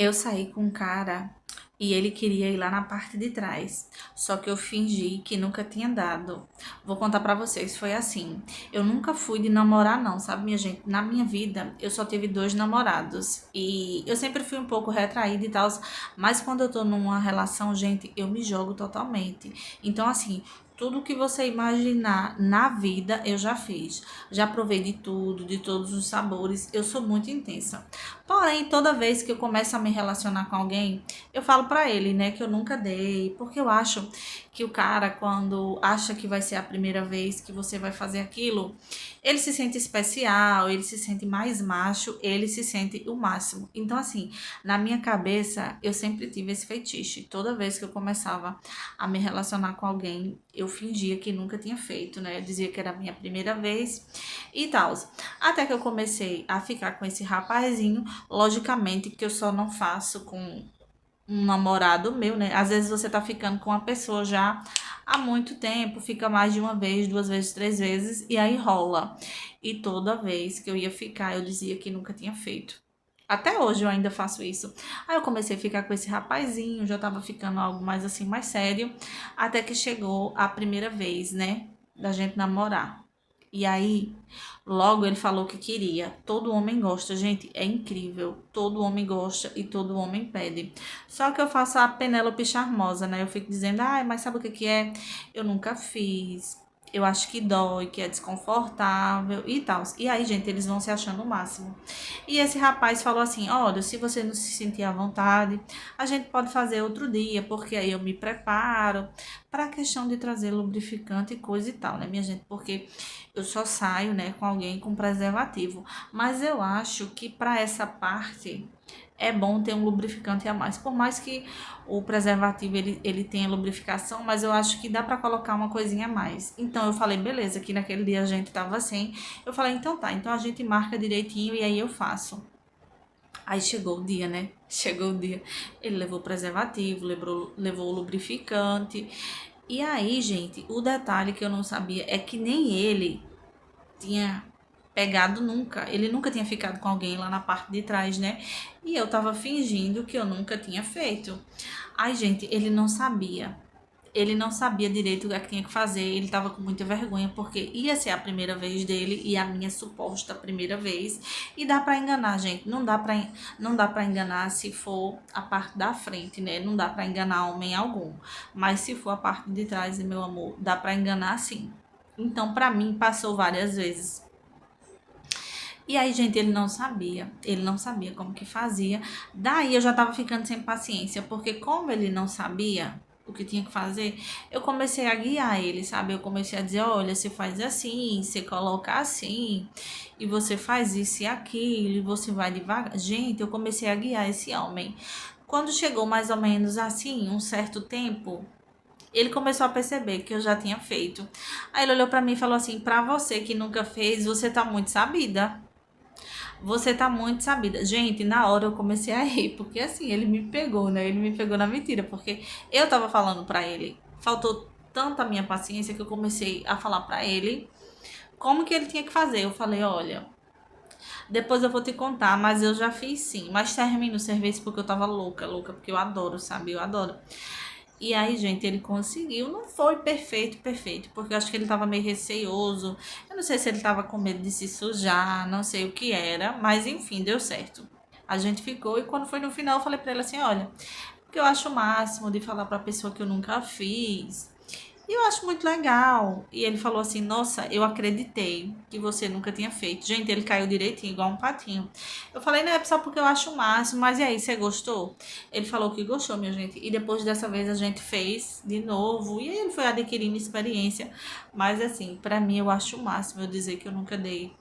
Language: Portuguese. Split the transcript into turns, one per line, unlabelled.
Eu saí com um cara e ele queria ir lá na parte de trás. Só que eu fingi que nunca tinha dado. Vou contar pra vocês, foi assim. Eu nunca fui de namorar não, sabe, minha gente? Na minha vida, eu só tive dois namorados. E eu sempre fui um pouco retraída e tal, mas quando eu tô numa relação, gente, eu me jogo totalmente. Então, assim, tudo que você imaginar na vida, eu já fiz. Já provei de tudo, de todos os sabores. Eu sou muito intensa. Porém, toda vez que eu começo a me relacionar com alguém, eu falo pra ele, né, que eu nunca dei, porque eu acho que o cara, quando acha que vai ser a primeira vez que você vai fazer aquilo, ele se sente especial, ele se sente mais macho, ele se sente o máximo. Então, assim, na minha cabeça, eu sempre tive esse fetiche. Toda vez que eu começava a me relacionar com alguém, eu fingia que nunca tinha feito, né? Eu dizia que era a minha primeira vez e tal. Até que eu comecei a ficar com esse rapazinho. Logicamente que eu só não faço com um namorado meu, né? Às vezes você tá ficando com uma pessoa já há muito tempo, fica mais de uma vez, duas vezes, três vezes, e aí rola. E toda vez que eu ia ficar, eu dizia que nunca tinha feito. Até hoje eu ainda faço isso. Aí eu comecei a ficar com esse rapazinho, já tava ficando algo mais assim, mais sério, até que chegou a primeira vez, né, da gente namorar. E aí, logo ele falou que queria. Todo homem gosta, gente, é incrível. Todo homem gosta e todo homem pede. Só que eu faço a Penélope charmosa, né? Eu fico dizendo, ai, mas sabe o que que é? Eu nunca fiz. Eu acho que dói, que é desconfortável e tal. E aí, gente, eles vão se achando o máximo. E esse rapaz falou assim: olha, se você não se sentir à vontade, a gente pode fazer outro dia, porque aí eu me preparo para a questão de trazer lubrificante e coisa e tal, né, minha gente? Porque eu só saio, né, com alguém com preservativo. Mas eu acho que para essa parte é bom ter um lubrificante a mais. Por mais que o preservativo ele tenha lubrificação, mas eu acho que dá para colocar uma coisinha a mais. Então eu falei, beleza, que naquele dia a gente tava sem. Eu falei, então tá, então a gente marca direitinho e aí eu faço. Aí chegou o dia, né? Chegou o dia. Ele levou o preservativo, levou o lubrificante. E aí, gente, o detalhe que eu não sabia é que nem ele tinha pegado nunca. Ele nunca tinha ficado com alguém lá na parte de trás, né? E eu tava fingindo que eu nunca tinha feito. Ai, gente, ele não sabia. Ele não sabia direito o que é que tinha que fazer. Ele tava com muita vergonha porque ia ser a primeira vez dele e a minha suposta primeira vez. E dá pra enganar, gente. Não dá para enganar se for a parte da frente, né? Não dá pra enganar homem algum. Mas se for a parte de trás, meu amor, dá pra enganar sim. Então, pra mim, passou várias vezes. E aí, gente, ele não sabia como que fazia. Daí eu já tava ficando sem paciência, porque como ele não sabia o que tinha que fazer, eu comecei a guiar ele, sabe? Eu comecei a dizer, olha, você faz assim, você coloca assim, e você faz isso e aquilo, e você vai devagar. Gente, eu comecei a guiar esse homem. Quando chegou mais ou menos assim, um certo tempo, ele começou a perceber que eu já tinha feito. Aí ele olhou pra mim e falou assim: pra você que nunca fez, você tá muito sabida. Você tá muito sabida. Gente, na hora eu comecei a rir, porque assim, ele me pegou, né? Ele me pegou na mentira, porque eu tava falando pra ele. Faltou tanta minha paciência que eu comecei a falar pra ele como que ele tinha que fazer. Eu falei, olha, depois eu vou te contar, mas eu já fiz sim. Mas termina o serviço porque eu tava louca, louca, porque eu adoro, sabe? Eu adoro. E aí, gente, ele conseguiu. Não foi perfeito, perfeito, porque eu acho que ele tava meio receoso. Eu não sei se ele tava com medo de se sujar, não sei o que era, mas enfim, deu certo. A gente ficou e quando foi no final eu falei pra ele assim, olha, porque eu acho o máximo de falar pra pessoa que eu nunca fiz. E eu acho muito legal. E ele falou assim: nossa, eu acreditei que você nunca tinha feito. Gente, ele caiu direitinho, igual um patinho. Eu falei, não é só porque eu acho o máximo, mas e aí, você gostou? Ele falou que gostou, minha gente. E depois dessa vez a gente fez de novo. E aí ele foi adquirindo experiência. Mas assim, pra mim eu acho o máximo eu dizer que eu nunca dei.